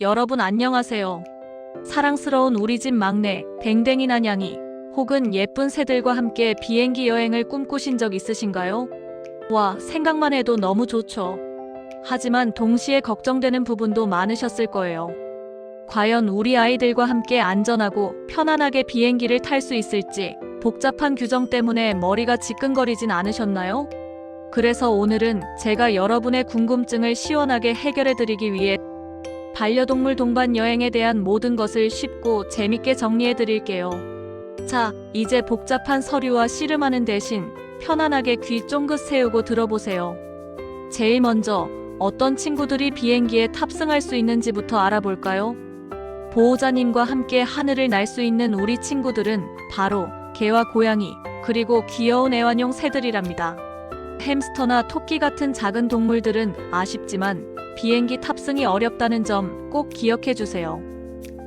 여러분 안녕하세요. 사랑스러운 우리 집 막내 댕댕이 난양이 혹은 예쁜 새들과 함께 비행기 여행을 꿈꾸신 적 있으신가요? 와, 생각만 해도 너무 좋죠. 하지만 동시에 걱정되는 부분도 많으셨을 거예요. 과연 우리 아이들과 함께 안전하고 편안하게 비행기를 탈 수 있을지 복잡한 규정 때문에 머리가 지끈거리진 않으셨나요? 그래서 오늘은 제가 여러분의 궁금증을 시원하게 해결해드리기 위해 반려동물 동반 여행에 대한 모든 것을 쉽고 재밌게 정리해드릴게요. 자, 이제 복잡한 서류와 씨름하는 대신 편안하게 귀 쫑긋 세우고 들어보세요. 제일 먼저 어떤 친구들이 비행기에 탑승할 수 있는지부터 알아볼까요? 보호자님과 함께 하늘을 날 수 있는 우리 친구들은 바로 개와 고양이, 그리고 귀여운 애완용 새들이랍니다. 햄스터나 토끼 같은 작은 동물들은 아쉽지만 비행기 탑승이 어렵다는 점 꼭 기억해 주세요.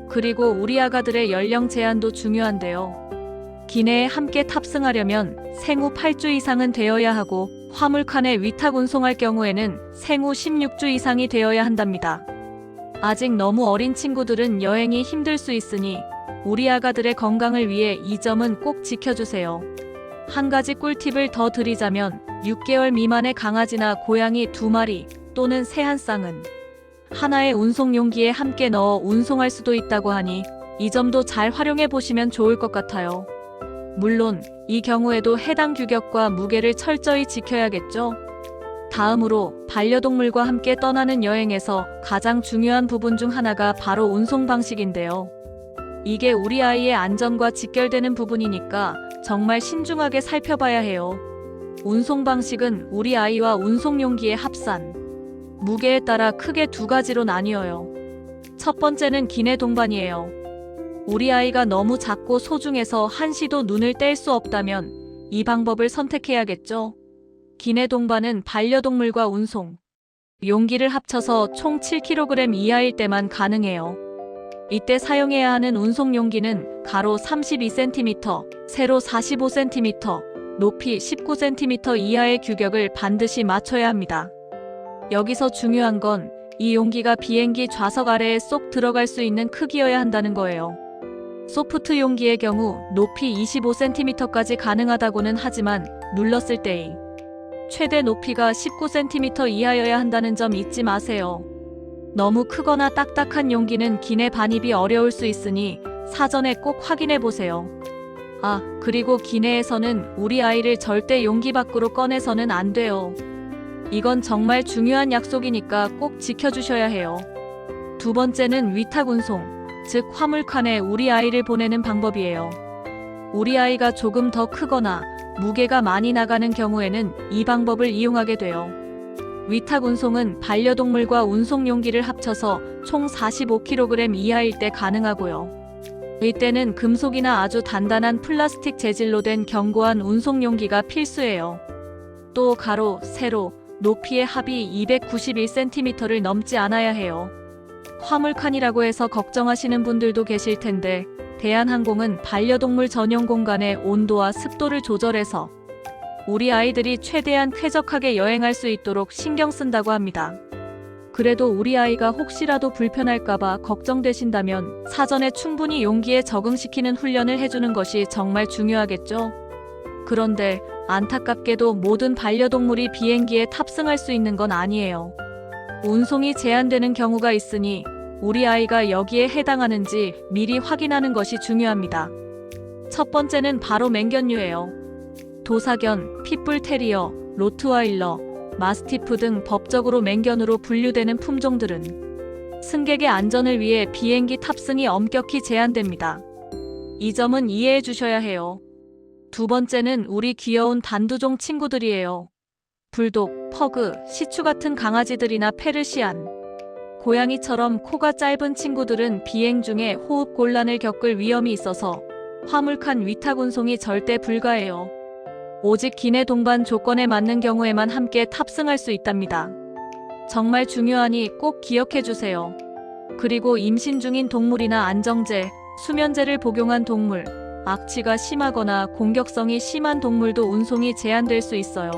그리고 우리 아가들의 연령 제한도 중요한데요. 기내에 함께 탑승하려면 생후 8주 이상은 되어야 하고 화물칸에 위탁 운송할 경우에는 생후 16주 이상이 되어야 한답니다. 아직 너무 어린 친구들은 여행이 힘들 수 있으니 우리 아가들의 건강을 위해 이 점은 꼭 지켜주세요. 한 가지 꿀팁을 더 드리자면 6개월 미만의 강아지나 고양이 2마리 또는 새 한 쌍은 하나의 운송 용기에 함께 넣어 운송할 수도 있다고 하니 이 점도 잘 활용해 보시면 좋을 것 같아요. 물론 이 경우에도 해당 규격과 무게를 철저히 지켜야겠죠. 다음으로 반려동물과 함께 떠나는 여행에서 가장 중요한 부분 중 하나가 바로 운송 방식인데요. 이게 우리 아이의 안전과 직결되는 부분이니까 정말 신중하게 살펴봐야 해요. 운송 방식은 우리 아이와 운송 용기의 합산, 무게에 따라 크게 두 가지로 나뉘어요. 첫 번째는 기내 동반이에요. 우리 아이가 너무 작고 소중해서 한시도 눈을 뗄 수 없다면 이 방법을 선택해야겠죠. 기내 동반은 반려동물과 운송, 용기를 합쳐서 총 7kg 이하일 때만 가능해요. 이때 사용해야 하는 운송 용기는 가로 32cm, 세로 45cm, 높이 19cm 이하의 규격을 반드시 맞춰야 합니다. 여기서 중요한 건 이 용기가 비행기 좌석 아래에 쏙 들어갈 수 있는 크기여야 한다는 거예요. 소프트 용기의 경우 높이 25cm까지 가능하다고는 하지만 눌렀을 때의 최대 높이가 19cm 이하여야 한다는 점 잊지 마세요. 너무 크거나 딱딱한 용기는 기내 반입이 어려울 수 있으니 사전에 꼭 확인해 보세요. 아, 그리고 기내에서는 우리 아이를 절대 용기 밖으로 꺼내서는 안 돼요. 이건 정말 중요한 약속이니까 꼭 지켜주셔야 해요. 두 번째는 위탁 운송, 즉 화물칸에 우리 아이를 보내는 방법이에요. 우리 아이가 조금 더 크거나 무게가 많이 나가는 경우에는 이 방법을 이용하게 돼요. 위탁 운송은 반려동물과 운송 용기를 합쳐서 총 45kg 이하일 때 가능하고요. 이때는 금속이나 아주 단단한 플라스틱 재질로 된 견고한 운송 용기가 필수예요. 또 가로, 세로, 높이의 합이 291cm를 넘지 않아야 해요. 화물칸이라고 해서 걱정하시는 분들도 계실 텐데 대한항공은 반려동물 전용 공간의 온도와 습도를 조절해서 우리 아이들이 최대한 쾌적하게 여행할 수 있도록 신경 쓴다고 합니다. 그래도 우리 아이가 혹시라도 불편할까봐 걱정되신다면 사전에 충분히 용기에 적응시키는 훈련을 해주는 것이 정말 중요하겠죠. 그런데 안타깝게도 모든 반려동물이 비행기에 탑승할 수 있는 건 아니에요. 운송이 제한되는 경우가 있으니 우리 아이가 여기에 해당하는지 미리 확인하는 것이 중요합니다. 첫 번째는 바로 맹견류예요. 도사견, 핏불 테리어, 로트와일러, 마스티프 등 법적으로 맹견으로 분류되는 품종들은 승객의 안전을 위해 비행기 탑승이 엄격히 제한됩니다. 이 점은 이해해 주셔야 해요. 두 번째는 우리 귀여운 단두종 친구들이에요. 불독, 퍼그, 시추 같은 강아지들이나 페르시안, 고양이처럼 코가 짧은 친구들은 비행 중에 호흡 곤란을 겪을 위험이 있어서 화물칸 위탁 운송이 절대 불가해요. 오직 기내 동반 조건에 맞는 경우에만 함께 탑승할 수 있답니다. 정말 중요하니 꼭 기억해 주세요. 그리고 임신 중인 동물이나 안정제, 수면제를 복용한 동물, 악취가 심하거나 공격성이 심한 동물도 운송이 제한될 수 있어요.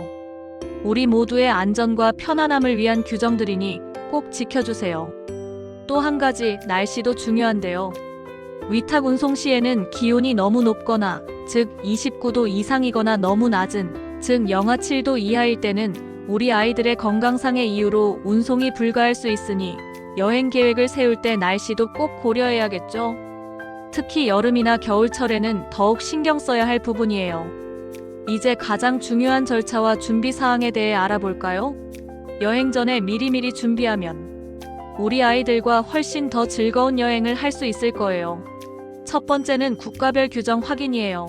우리 모두의 안전과 편안함을 위한 규정들이니 꼭 지켜주세요. 또 한 가지 날씨도 중요한데요. 위탁 운송 시에는 기온이 너무 높거나, 즉 29도 이상이거나 너무 낮은, 즉 영하 7도 이하일 때는 우리 아이들의 건강상의 이유로 운송이 불가할 수 있으니 여행 계획을 세울 때 날씨도 꼭 고려해야겠죠. 특히 여름이나 겨울철에는 더욱 신경 써야 할 부분이에요. 이제 가장 중요한 절차와 준비 사항에 대해 알아볼까요? 여행 전에 미리미리 준비하면 우리 아이들과 훨씬 더 즐거운 여행을 할 수 있을 거예요. 첫 번째는 국가별 규정 확인이에요.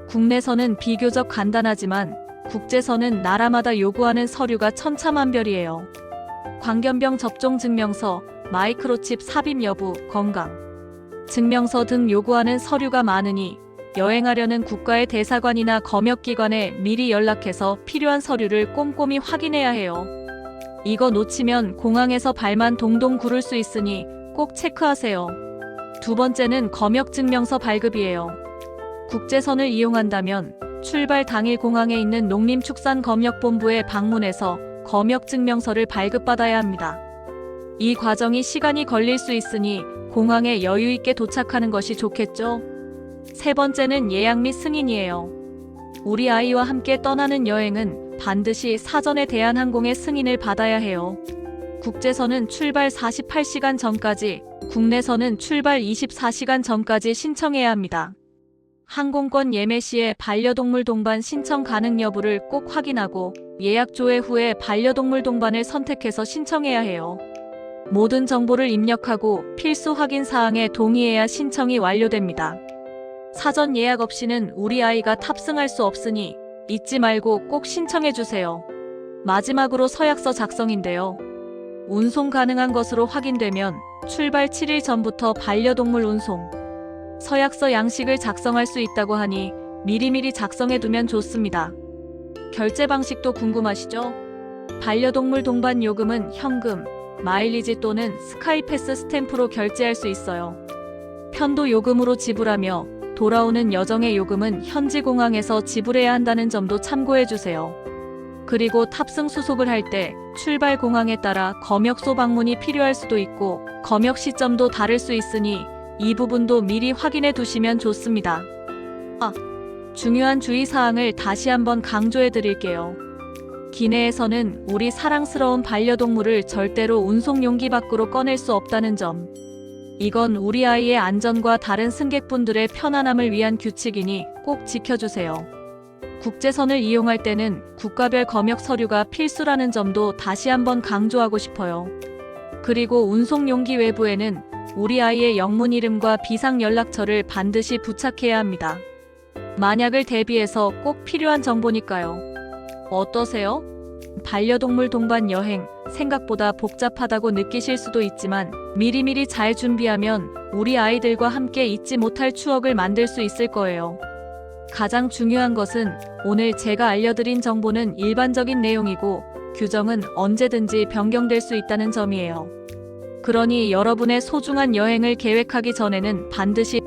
국내선은 비교적 간단하지만 국제선은 나라마다 요구하는 서류가 천차만별이에요. 광견병 접종 증명서, 마이크로칩 삽입 여부, 건강 증명서 등 요구하는 서류가 많으니 여행하려는 국가의 대사관이나 검역기관에 미리 연락해서 필요한 서류를 꼼꼼히 확인해야 해요. 이거 놓치면 공항에서 발만 동동 구를 수 있으니 꼭 체크하세요. 두 번째는 검역증명서 발급이에요. 국제선을 이용한다면 출발 당일 공항에 있는 농림축산검역본부에 방문해서 검역증명서를 발급받아야 합니다. 이 과정이 시간이 걸릴 수 있으니 공항에 여유 있게 도착하는 것이 좋겠죠? 세 번째는 예약 및 승인이에요. 우리 아이와 함께 떠나는 여행은 반드시 사전에 대한항공의 승인을 받아야 해요. 국제선은 출발 48시간 전까지, 국내선은 출발 24시간 전까지 신청해야 합니다. 항공권 예매 시에 반려동물 동반 신청 가능 여부를 꼭 확인하고 예약 조회 후에 반려동물 동반을 선택해서 신청해야 해요. 모든 정보를 입력하고 필수 확인 사항에 동의해야 신청이 완료됩니다. 사전 예약 없이는 우리 아이가 탑승할 수 없으니 잊지 말고 꼭 신청해 주세요. 마지막으로 서약서 작성인데요. 운송 가능한 것으로 확인되면 출발 7일 전부터 반려동물 운송 서약서 양식을 작성할 수 있다고 하니 미리미리 작성해 두면 좋습니다. 결제 방식도 궁금하시죠? 반려동물 동반 요금은 현금, 마일리지 또는 스카이패스 스탬프로 결제할 수 있어요. 편도 요금으로 지불하며 돌아오는 여정의 요금은 현지 공항에서 지불해야 한다는 점도 참고해 주세요. 그리고 탑승 수속을 할 때 출발 공항에 따라 검역소 방문이 필요할 수도 있고 검역 시점도 다를 수 있으니 이 부분도 미리 확인해 두시면 좋습니다. 중요한 주의사항을 다시 한번 강조해 드릴게요. 기내에서는 우리 사랑스러운 반려동물을 절대로 운송 용기 밖으로 꺼낼 수 없다는 점. 이건 우리 아이의 안전과 다른 승객분들의 편안함을 위한 규칙이니 꼭 지켜주세요. 국제선을 이용할 때는 국가별 검역 서류가 필수라는 점도 다시 한번 강조하고 싶어요. 그리고 운송 용기 외부에는 우리 아이의 영문 이름과 비상 연락처를 반드시 부착해야 합니다. 만약을 대비해서 꼭 필요한 정보니까요. 어떠세요? 반려동물 동반 여행, 생각보다 복잡하다고 느끼실 수도 있지만 미리미리 잘 준비하면 우리 아이들과 함께 잊지 못할 추억을 만들 수 있을 거예요. 가장 중요한 것은 오늘 제가 알려드린 정보는 일반적인 내용이고 규정은 언제든지 변경될 수 있다는 점이에요. 그러니 여러분의 소중한 여행을 계획하기 전에는 반드시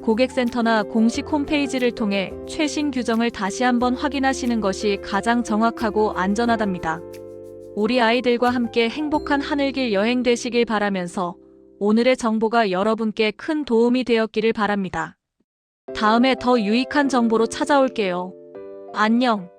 고객센터나 공식 홈페이지를 통해 최신 규정을 다시 한번 확인하시는 것이 가장 정확하고 안전하답니다. 우리 아이들과 함께 행복한 하늘길 여행 되시길 바라면서 오늘의 정보가 여러분께 큰 도움이 되었기를 바랍니다. 다음에 더 유익한 정보로 찾아올게요. 안녕.